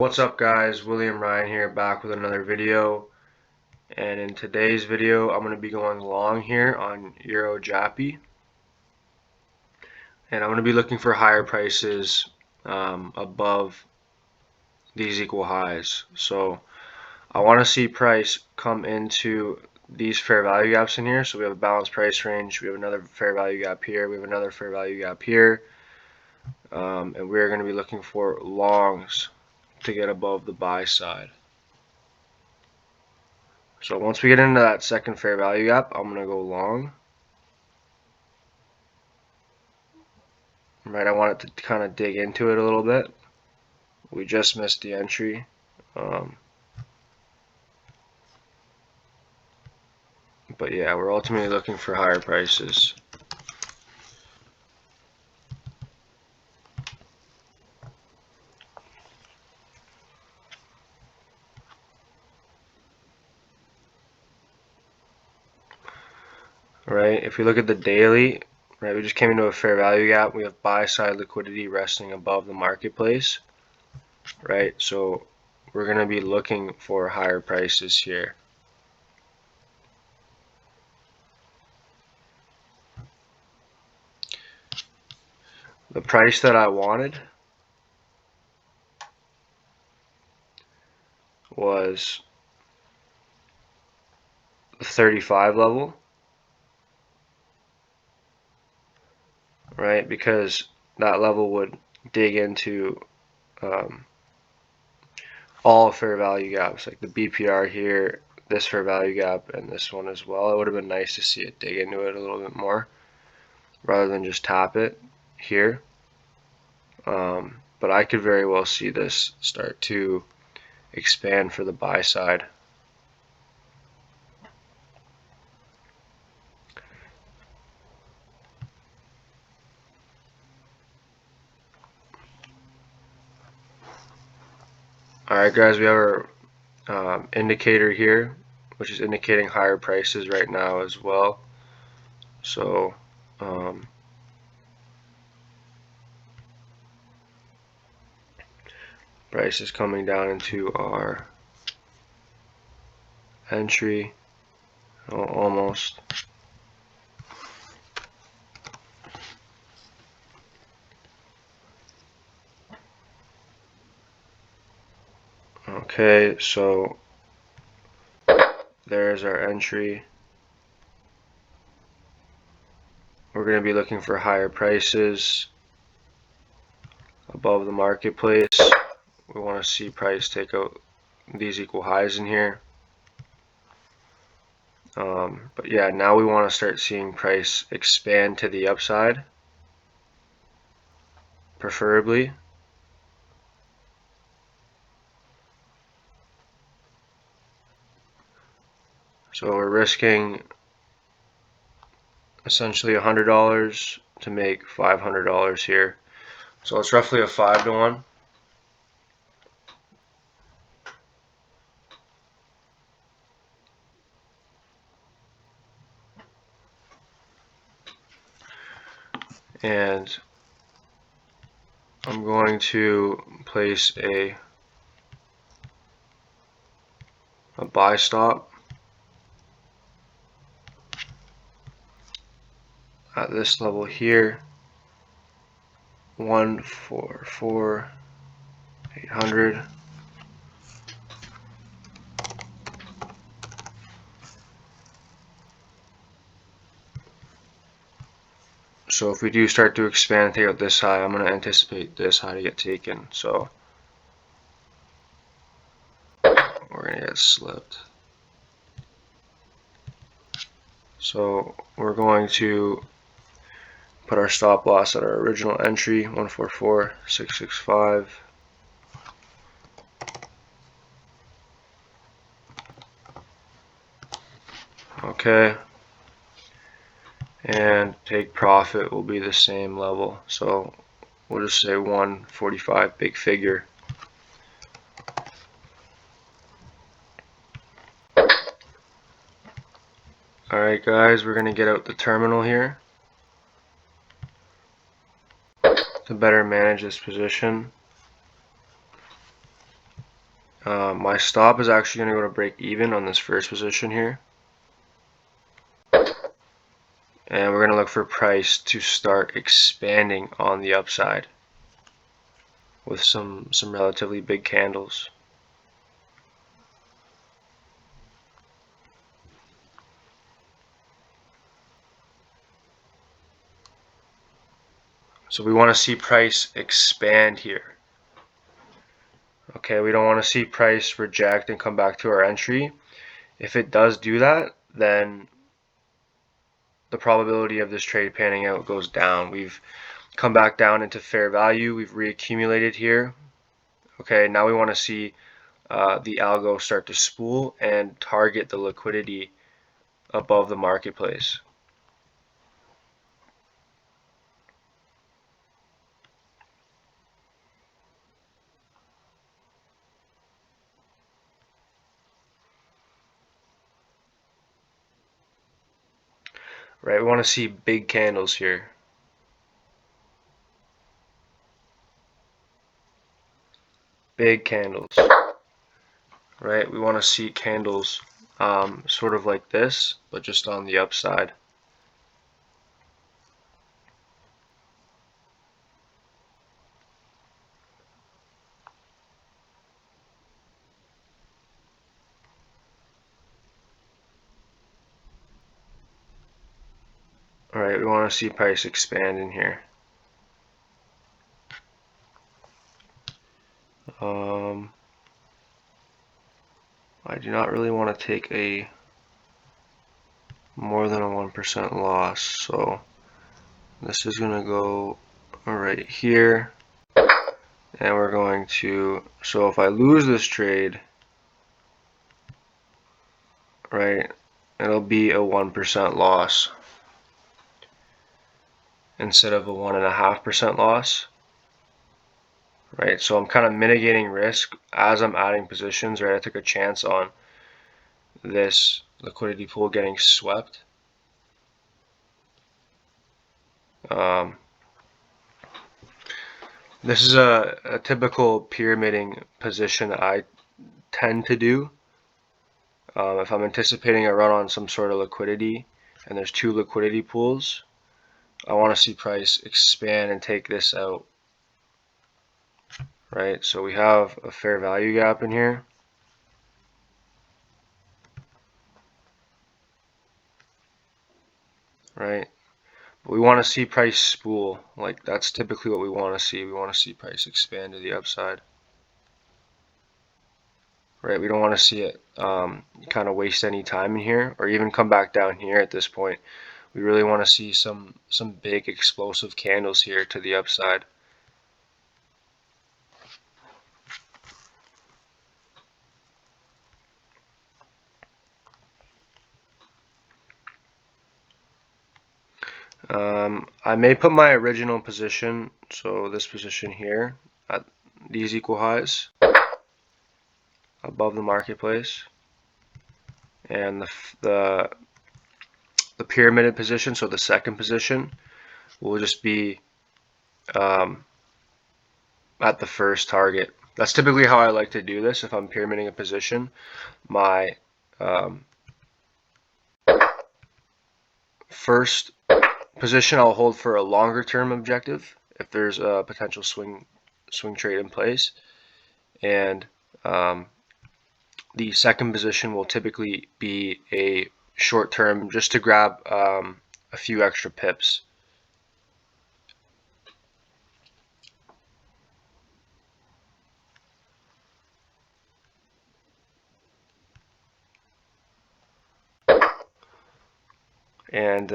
What's up guys, William Ryan here, back with another video, and in today's video I'm going to be going long here on Euro Jappy, and I'm going to be looking for higher prices above these equal highs. So I want to see price come into these fair value gaps in here. So we have a balanced price range, we have another fair value gap here, we have another fair value gap here, and we're going to be looking for longs to get above the buy side. So once we get into that second fair value gap, I'm going to go long. Right, I want it to kind of dig into it a little bit. We just missed the entry. But yeah, we're ultimately looking for higher prices. Right, if we look at the daily, right, we just came into a fair value gap. We have buy side liquidity resting above the marketplace. Right, so we're going to be looking for higher prices here. The price that I wanted was the 35 level, right, because that level would dig into all fair value gaps, like the BPR here, this fair value gap, and this one as well. It would have been nice to see it dig into it a little bit more rather than just tap it here. But I could very well see this start to expand for the buy side. Alright guys, we have our indicator here, which is indicating higher prices right now as well. So price is coming down into our entry, almost. Okay, so there's our entry. We're going to be looking for higher prices above the marketplace. We want to see price take out these equal highs in here. But yeah, now we want to start seeing price expand to the upside, preferably. So we're risking essentially $100 to make $500 here. So it's roughly a 5 to 1. And I'm going to place a buy stop at this level here, 144,800. So if we do start to expand and take out this high, I'm going to anticipate this high to get taken. So we're going to get slipped. So we're going to put our stop loss at our original entry, 144,665. Okay. And take profit will be the same level. So we'll just say 145 big figure. Alright guys, we're going to get out the terminal here to better manage this position. My stop is actually going to go to break even on this first position here. And we're going to look for price to start expanding on the upside with some relatively big candles. So we want to see price expand here. Okay, we don't want to see price reject and come back to our entry. If it does do that, then the probability of this trade panning out goes down. We've come back down into fair value. We've reaccumulated here. Okay, now we want to see the algo start to spool and target the liquidity above the marketplace. Right, we want to see big candles here. Big candles. Right, we want to see candles sort of like this, but just on the upside. Alright, we want to see price expand in here. I do not really want to take a more than a 1% loss, so this is going to go right here, and we're going to, so if I lose this trade, right, it'll be a 1% loss instead of a 1.5% loss. Right, so I'm kind of mitigating risk as I'm adding positions. Right, I took a chance on this liquidity pool getting swept. This is a typical pyramiding position that I tend to do. If I'm anticipating a run on some sort of liquidity and there's two liquidity pools, I want to see price expand and take this out. Right, so we have a fair value gap in here. Right, but we want to see price spool. Like, that's typically what we want to see. We want to see price expand to the upside. Right, we don't want to see it kind of waste any time in here or even come back down here at this point. We really want to see some big explosive candles here to the upside. I may put my original position, so this position here, at these equal highs above the marketplace, and the pyramided position, so the second position, will just be at the first target. That's typically how I like to do this. If I'm pyramiding a position, my first position I'll hold for a longer term objective if there's a potential swing trade in place, and the second position will typically be a short term just to grab a few extra pips. And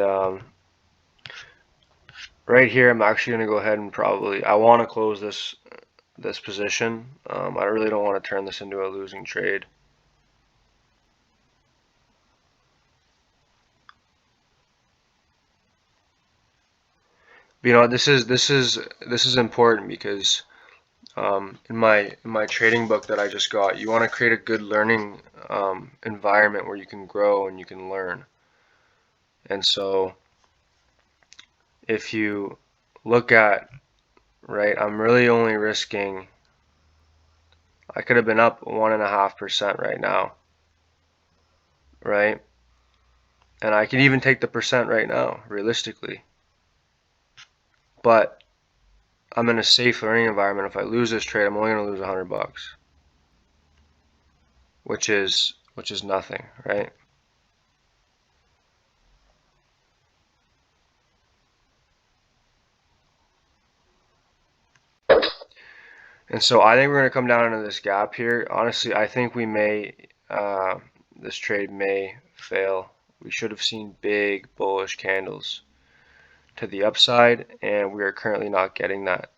right here I'm actually going to go ahead and I want to close this position. I really don't want to turn this into a losing trade. You know, this is important because in my trading book that I just got, you want to create a good learning environment where you can grow and you can learn. And so if you look at, right, I'm really only risking I could have been up 1.5% right now, right? And I can even take the percent right now, realistically. But I'm in a safe learning environment. If I lose this trade, I'm only going to lose $100, which is nothing, right? And so I think we're going to come down into this gap here. Honestly, I think we may, this trade may fail. We should have seen big bullish candles to the upside, and we are currently not getting that.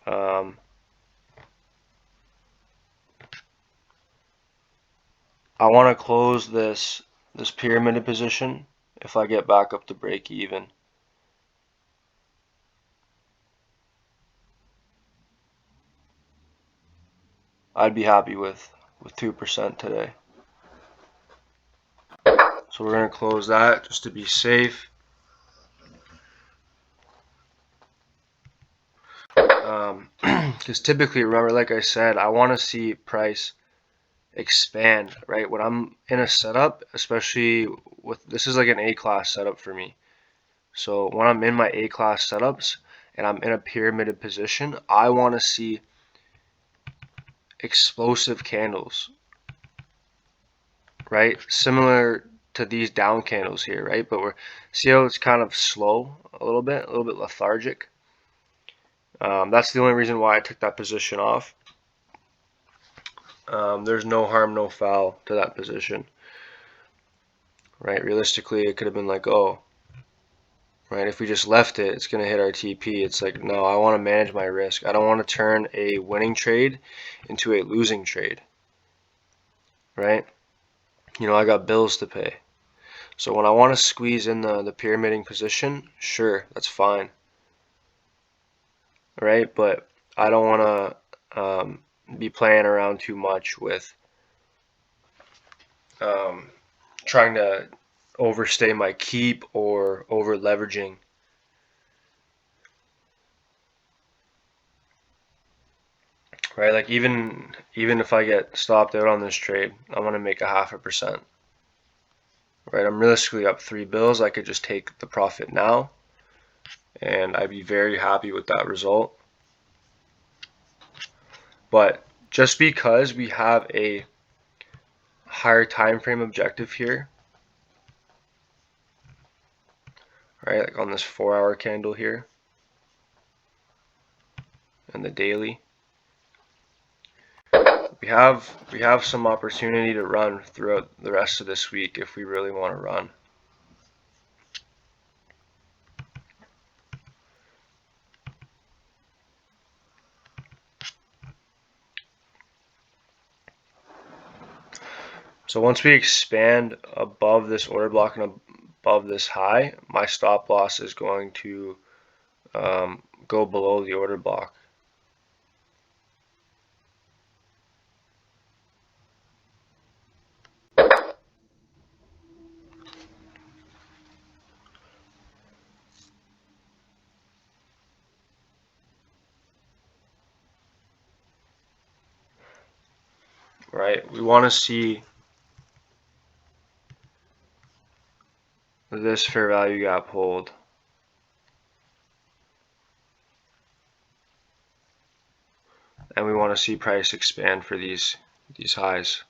I want to close this pyramid position if I get back up to break even. I'd be happy with 2% today. So we're going to close that just to be safe. Because typically, remember, like I said, I want to see price expand, right? When I'm in a setup, especially with, this is like an A-class setup for me. So when I'm in my A-class setups and I'm in a pyramided position, I want to see explosive candles, right? Similar to these down candles here, right? But see how it's kind of slow a little bit lethargic. That's the only reason why I took that position off. There's no harm, no foul to that position, right? Realistically, it could have been like, oh, right, if we just left it, it's going to hit our TP. It's like, no, I want to manage my risk. I don't want to turn a winning trade into a losing trade, right? You know, I got bills to pay. So when I want to squeeze in the pyramiding position, sure, that's fine, right? But I don't want to be playing around too much with trying to overstay my keep or over leveraging. Right, like even if I get stopped out on this trade, I want to make 0.5%. Right, I'm realistically up 3 bills. I could just take the profit now, and I'd be very happy with that result. But just because we have a higher time frame objective here, right, like on this 4-hour candle here, and the daily, we have some opportunity to run throughout the rest of this week if we really want to run. So once we expand above this order block and above this high, my stop loss is going to go below the order block. Right? We want to see this fair value gap hold. And we want to see price expand for these highs.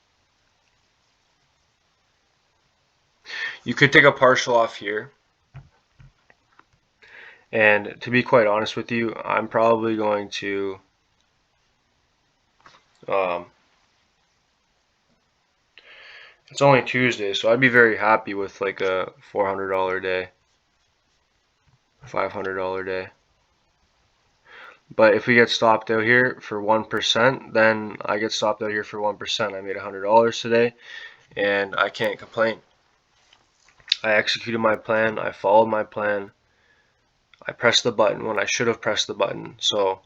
You could take a partial off here. And to be quite honest with you, I'm probably going to it's only Tuesday, so I'd be very happy with like a $400 day, $500 day. But if we get stopped out here for 1%, then I get stopped out here for 1%. I made $100 today, and I can't complain. I executed my plan. I followed my plan. I pressed the button when I should have pressed the button. So,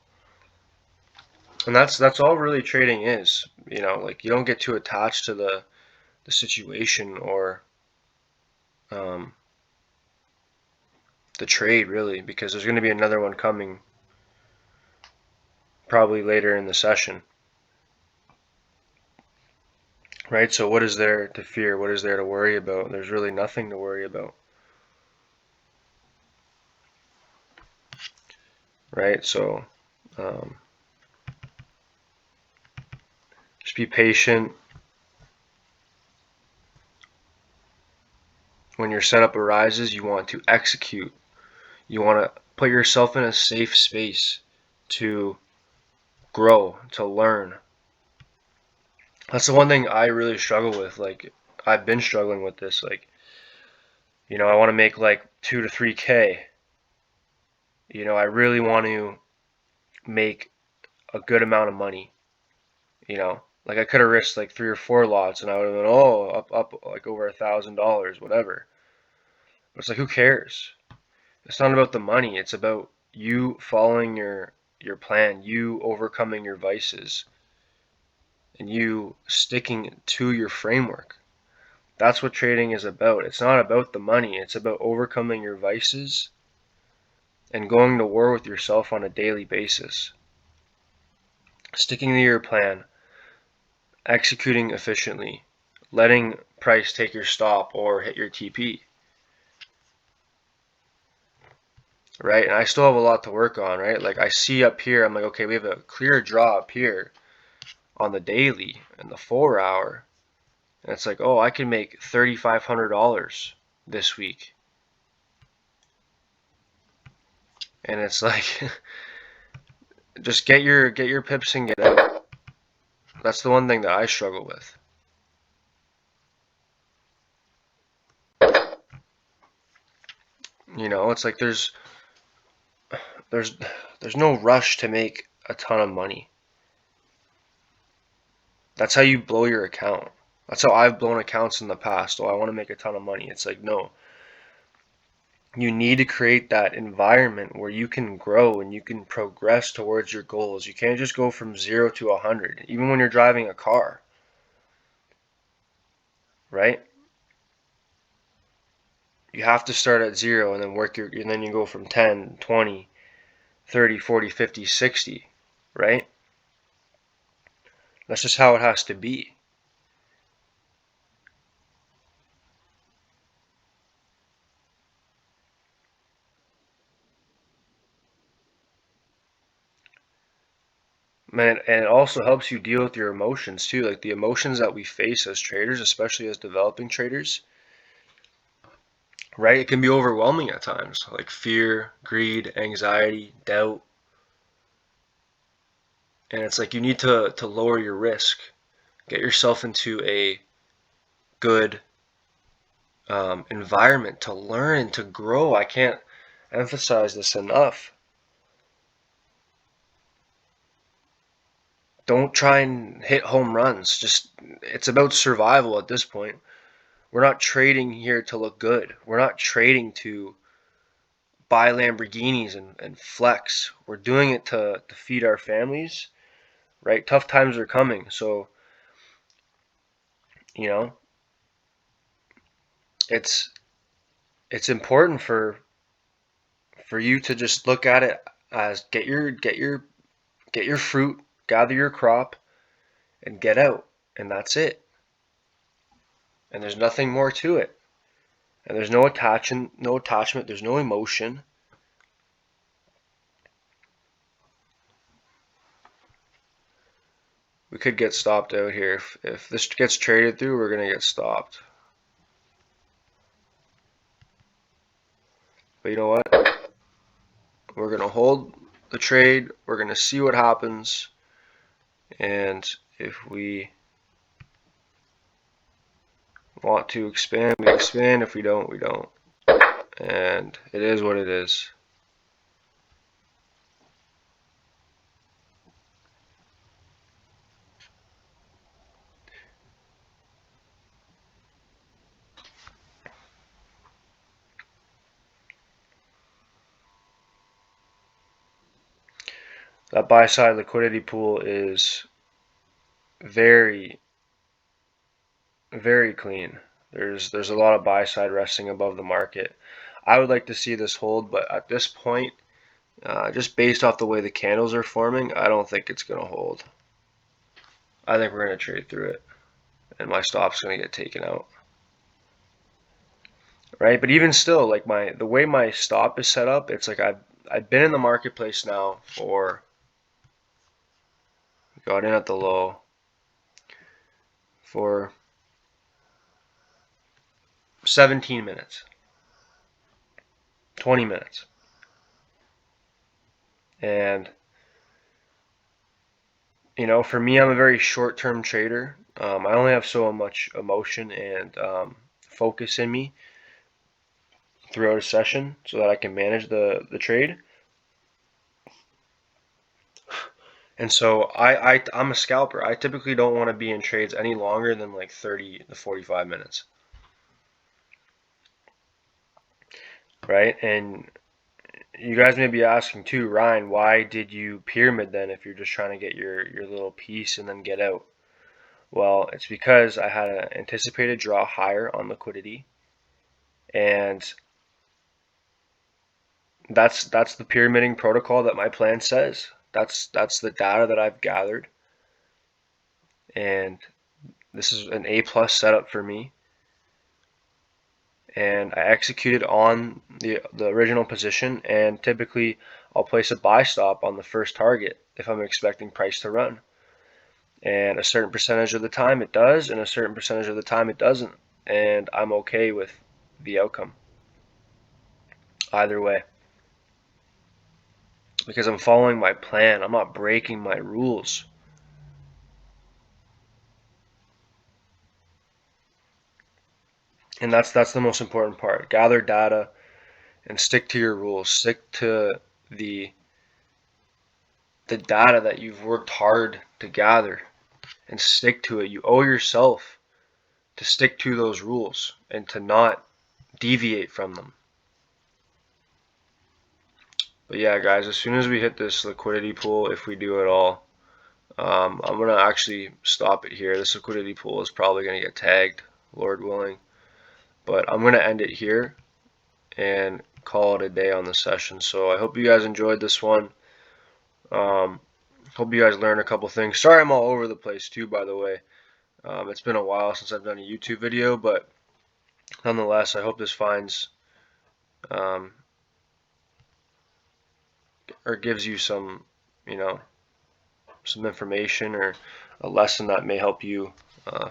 and that's all really trading is. You know, like you don't get too attached to the situation or the trade really, because there's going to be another one coming probably later in the session. right? So what is there to fear? What is there to worry about? There's really nothing to worry about, right? So um, just be patient. When your setup arises, you want to execute. You want to put yourself in a safe space to grow, to learn. That's the one thing I really struggle with. Like, I've been struggling with this. Like, I want to make like 2 to 3K. I really want to make a good amount of money. Like I could have risked like 3 or 4 lots, and I would have been up like over $1,000, whatever. But it's like, who cares? It's not about the money. It's about you following your plan, you overcoming your vices, and you sticking to your framework. That's what trading is about. It's not about the money. It's about overcoming your vices and going to war with yourself on a daily basis. Sticking to your plan, executing efficiently, letting price take your stop or hit your TP. Right? And I still have a lot to work on, right? Like I see up here, I'm like, okay, we have a clear draw up here on the daily and the 4 hour. And it's like, oh, I can make $3,500 this week. And it's like just get your pips and get out. That's the one thing that I struggle with. It's like there's there's no rush to make a ton of money. That's how you blow your account. That's how I've blown accounts in the past. Oh, I want to make a ton of money. It's like, no. You need to create that environment where you can grow and you can progress towards your goals. You can't just go from 0 to 100, even when you're driving a car, right? You have to start at 0 and then and then you go from 10, 20, 30, 40, 50, 60, right? That's just how it has to be. Man, and it also helps you deal with your emotions too. Like the emotions that we face as traders, especially as developing traders, right? It can be overwhelming at times, like fear, greed, anxiety, doubt. And it's like you need to lower your risk, get yourself into a good environment to learn and to grow. I can't emphasize this enough. Don't try and hit home runs. Just it's about survival at this point. We're not trading here to look good. We're not trading to buy Lamborghinis and flex. We're doing it to feed our families, right? Tough times are coming. So, you know, it's it's important for you to just look at it as get your fruit, gather your crop, and get out. And that's it. And there's nothing more to it. And there's no attachment, there's no emotion. We could get stopped out here. If this gets traded through, we're gonna get stopped. But you know what? We're gonna hold the trade, we're gonna see what happens, and if we want to expand, we expand. If we don't, we don't. And it is what it is. That buy side liquidity pool is very, very clean. There's a lot of buy side resting above the market. I would like to see this hold, but at this point, just based off the way the candles are forming, I don't think it's going to hold. I think we're going to trade through it. and my stop's going to get taken out. Right? But even still, like the way my stop is set up, it's like I've been in the marketplace now for, got in at the low for 17 minutes, 20 minutes. And you know, for me, I'm a very short-term trader. I only have so much emotion and focus in me throughout a session so that I can manage the trade. And so I'm a scalper. I typically don't want to be in trades any longer than like 30 to 45 minutes. Right? And you guys may be asking too, Ryan, why did you pyramid then if you're just trying to get your little piece and then get out? Well, it's because I had an anticipated draw higher on liquidity, and that's the pyramiding protocol that my plan says. That's the data that I've gathered, and this is an A+ setup for me. And I executed on the original position, and typically I'll place a buy stop on the first target if I'm expecting price to run. And a certain percentage of the time it does, and a certain percentage of the time it doesn't. And I'm okay with the outcome either way, because I'm following my plan. I'm not breaking my rules. And that's the most important part. Gather data and stick to your rules. Stick to the data that you've worked hard to gather, and stick to it. You owe yourself to stick to those rules and to not deviate from them. But yeah, guys, as soon as we hit this liquidity pool, if we do at all, I'm going to actually stop it here. This liquidity pool is probably going to get tagged, Lord willing. But I'm going to end it here and call it a day on the session. So I hope you guys enjoyed this one. Hope you guys learned a couple things. Sorry I'm all over the place too, by the way. It's been a while since I've done a YouTube video, but nonetheless, I hope this finds or gives you some, you know, some information or a lesson that may help you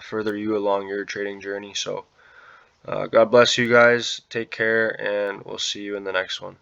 further you along your trading journey. So God bless you guys. Take care, and we'll see you in the next one.